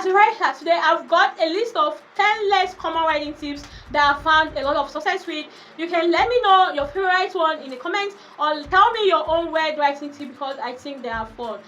as a writer today, I've got a list of 10 less common writing tips that I've found a lot of success with. You can let me know your favorite one in the comments, or tell me your own word writing tip because I think they are fun.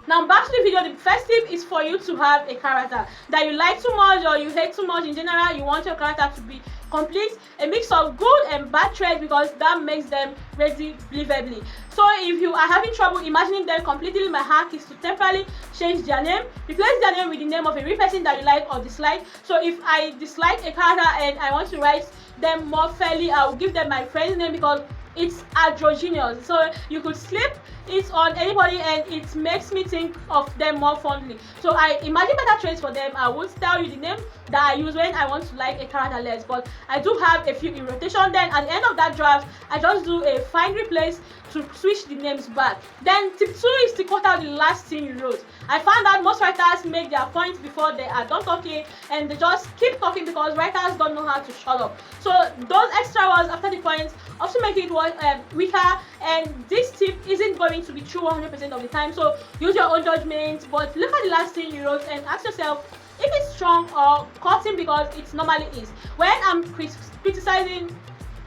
Now back to the video. The first tip is for you to have a character that you like too much or you hate too much. In general, you want your character to be complete, a mix of good and bad traits, because that makes them ready believably. So if you are having trouble imagining them completely, my hack is to temporarily change their name. Replace their name with the name of a real person that you like or dislike. So if I dislike a character and I want to write them more fairly, I will give them my friend's name because it's androgynous, so you could slip it on anybody and it makes me think of them more fondly. So I imagine better traits for them. I won't tell you the name that I use when I want to like a character less, but I do have a few in rotation. Then at the end of that draft, I just do a find replace to switch the names back. Then tip 2 is to cut out the last thing you wrote. I found that most writers make their points before they are done talking, and they just keep talking because writers don't know how to shut up. So those extra words after the points also make it weaker, and this tip isn't going to be true 100% of the time, so use your own judgment. But look at the last thing you wrote and ask yourself if it's strong or cutting, because it normally is. When I'm criticizing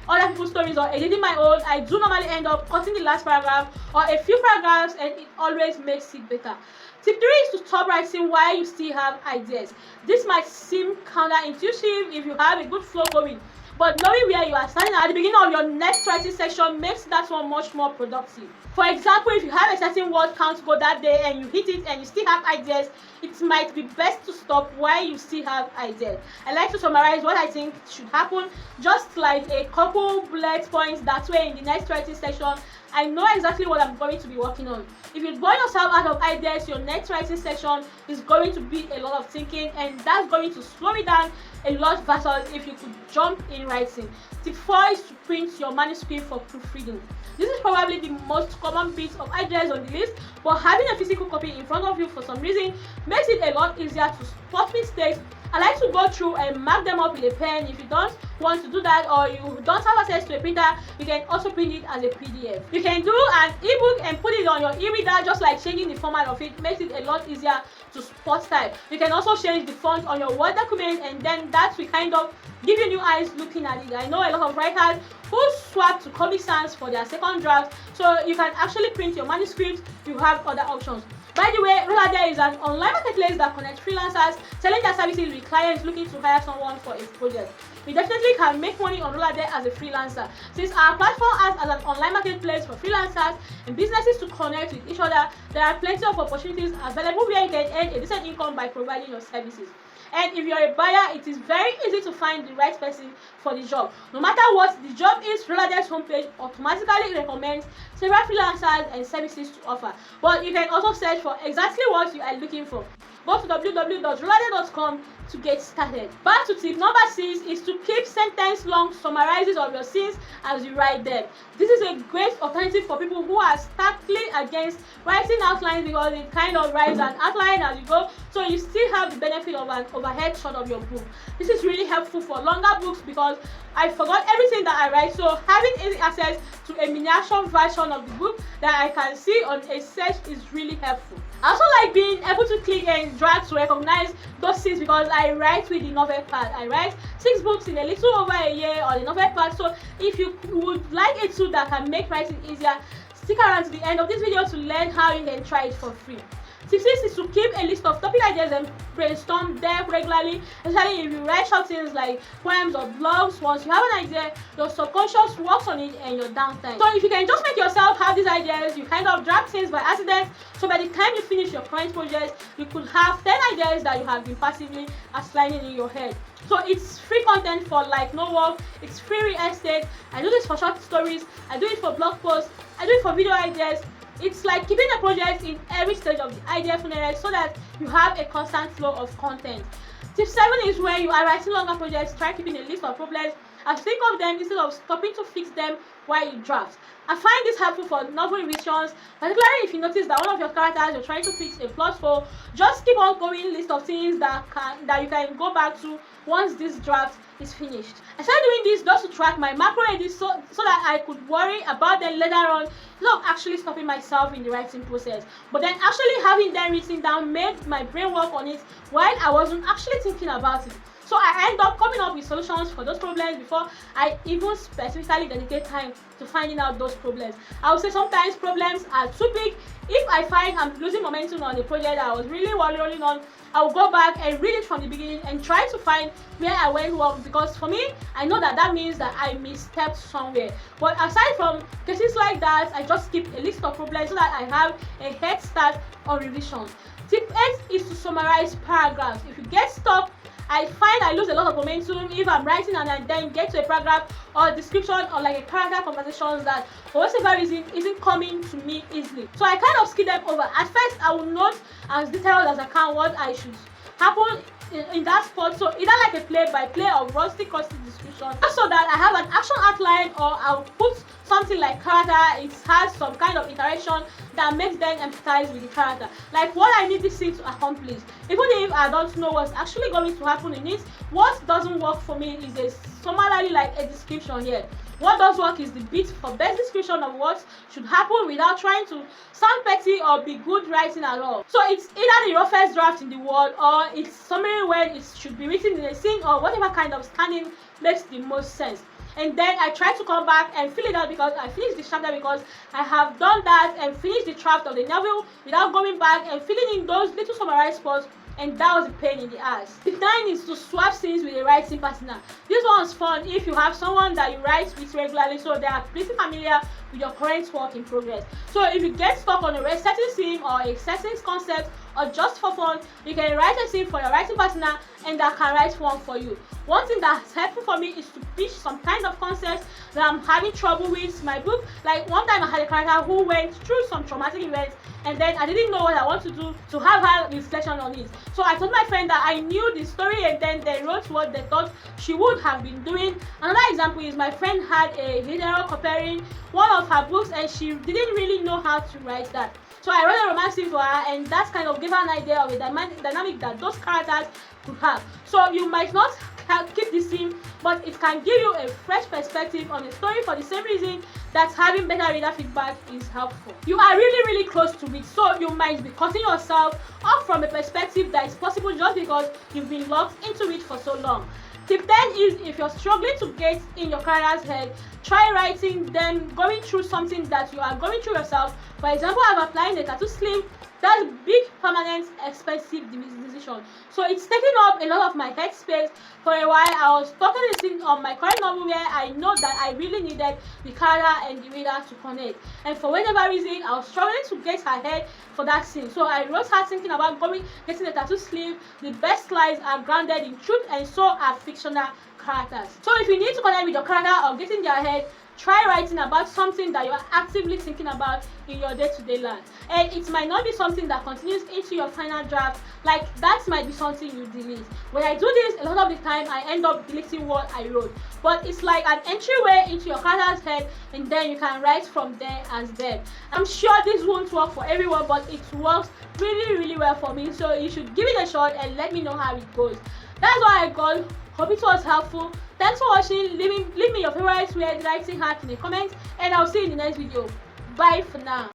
other people's stories or editing my own, I do normally end up cutting the last paragraph or a few paragraphs, and it always makes it better. Tip 3 is to stop writing while you still have ideas. This might seem counterintuitive if you have a good flow going, but knowing where you are starting at the beginning of your next writing section makes that one much more productive. For example, if you have a certain word count goal that day and you hit it and you still have ideas, it might be best to stop while you still have ideas. I like to summarize what I think should happen, just like a couple bullet points. That way in the next writing section, I know exactly what I'm going to be working on. If you burn yourself out of ideas, your next writing section is going to be a lot of thinking, and that's going to slow it down a lot versus if you could jump in writing. Tip 4 is to print your manuscript for proofreading. This is probably the most common piece of ideas on the list, but having a physical copy in front of you for some reason makes it a lot easier to spot mistakes. I like to go through and mark them up with a pen. If you don't want to do that, or you don't have access to a printer, you can also print it as a PDF. You can do an ebook and put it on your e-reader, just like changing the format of it makes it a lot easier to spot type. You can also change the font on your Word document, and then that will kind of give you new eyes looking at it. I know a lot of writers who swap to Comic Sans for their second draft, so you can actually print your manuscript. You have other options. By the way, Rollerday is an online marketplace that connects freelancers selling their services with clients looking to hire someone for a project. You definitely can make money on Rollerday as a freelancer. Since our platform acts as an online marketplace for freelancers and businesses to connect with each other, there are plenty of opportunities available where you can earn a decent income by providing your services. And if you're a buyer, it is very easy to find the right person for the job. No matter what the job is, Rollarday's homepage automatically recommends several freelancers and services to offer. But you can also search for exactly what you are looking for. Go to www.rollarday.com to get started. Back to tip number 6 is to keep sentence-long summarizes of your scenes as you write them. This is a great alternative for people who are starkly against writing outlines, because it kind of writes an outline as you go, so you still have the benefit of an overhead shot of your book. This is really helpful for longer books because I forgot everything that I write, so having easy access to a miniature version of the book that I can see on a search is really helpful. I also like being able to click and drag to recognize those scenes because I write with the novel pad. I write 6 books in a little over a year on the novel pad, so if you would like a tool that can make writing easier, stick around to the end of this video to learn how you can try it for free. Tip 6 is to keep a list of topic ideas and brainstorm them regularly, especially if you write short things like poems or blogs. Once you have an idea, your subconscious works on it and your downtime. So if you can just make yourself have these ideas, you kind of drag things by accident, so by the time you finish your current project, you could have 10 ideas that you have been passively outlining in your head. So it's free content for like no work. It's free real estate. I do this for short stories, I do it for blog posts, I do it for video ideas. It's like keeping a project in every stage of the idea funnel so that you have a constant flow of content. Tip 7 is when you are writing longer projects, try keeping a list of problems I think of them instead of stopping to fix them while you draft. I find this helpful for novel revisions, particularly if you notice that one of your characters you're trying to fix a plot hole. Just keep on going list of things that you can go back to once this draft is finished. I started doing this just to track my macro edits so that I could worry about them later on, not actually stopping myself in the writing process. But then actually having them written down made my brain work on it while I wasn't actually thinking about it. So I end up coming up with solutions for those problems before I even specifically dedicate time to finding out those problems. I would say sometimes problems are too big. If I find I'm losing momentum on a project that I was really rolling on, I will go back and read it from the beginning and try to find where I went wrong, because for me, I know that means that I misstepped somewhere. But aside from cases like that, I just keep a list of problems so that I have a head start on revision. Tip 8 is to summarize paragraphs. If you get stuck, I find I lose a lot of momentum if I'm writing and I then get to a paragraph or a description or like a character conversations that for whatever reason isn't coming to me easily. So I kind of skip them over. At first, I will note as detailed as I can what I should happen in that spot. So either like a play-by-play or rusty description, just so that I have an action outline, or I'll put something like character. It has some kind of interaction that makes them empathize with the character, like what I need this scene to accomplish. Even if I don't know what's actually going to happen in it, what doesn't work for me is a summarily like a description here. What does work is the bit for best description of what should happen without trying to sound petty or be good writing at all. So it's either the roughest draft in the world, or it's summary where it should be written in a scene, or whatever kind of scanning makes the most sense. And then I try to come back and fill it out, because I finished the chapter, because I have done that and finished the draft of the novel without going back and filling in those little summarized spots, and that was a pain in the ass. Tip 9 is to swap scenes with a writing partner. This one's fun if you have someone that you write with regularly, so they are pretty familiar with your current work in progress. So if you get stuck on a certain scene or a certain concept, or just for fun, you can write a scene for your writing partner and that can write one for you. One thing that's helpful for me is to pitch some kind of concept that I'm having trouble with my book. Like one time I had a character who went through some traumatic events, and then I didn't know what I want to do to have her reflection on it. So I told my friend that I knew the story, and then they wrote what they thought she would have been doing. Another example is my friend had a video comparing one of her books, and she didn't really know how to write that. So I wrote a romance scene for her, and that kind of gave her an idea of a dynamic that those characters could have. So you might not keep the scene, but it can give you a fresh perspective on the story for the same reason that having better reader feedback is helpful. You are really close to it, so you might be cutting yourself off from a perspective that is possible just because you've been locked into it for so long. Tip 10 is, if you're struggling to get in your character's head, try writing them going through something that you are going through yourself. For example, I'm applying a tattoo sleeve. That's big, permanent, expensive decision. So it's taking up a lot of my headspace. For a while, I was talking the scene on my current novel where I know that I really needed the character and the reader to connect. And for whatever reason, I was struggling to get her head for that scene. So I wrote her thinking about getting a tattoo sleeve. The best lies are grounded in truth, and so are fictional characters. So if you need to connect with your character or get in their head, try writing about something that you are actively thinking about in your day-to-day life. And it might not be something that continues into your final draft, like that might be something you delete. When I do this, a lot of the time I end up deleting what I wrote. But it's like an entryway into your character's head, and then you can write from there as them. I'm sure this won't work for everyone, but it works really well for me. So you should give it a shot and let me know how it goes. That's what I got. Hope it was helpful. Thanks for watching. Leave me your favorite weird writing hack in the comments, and I'll see you in the next video. Bye for now.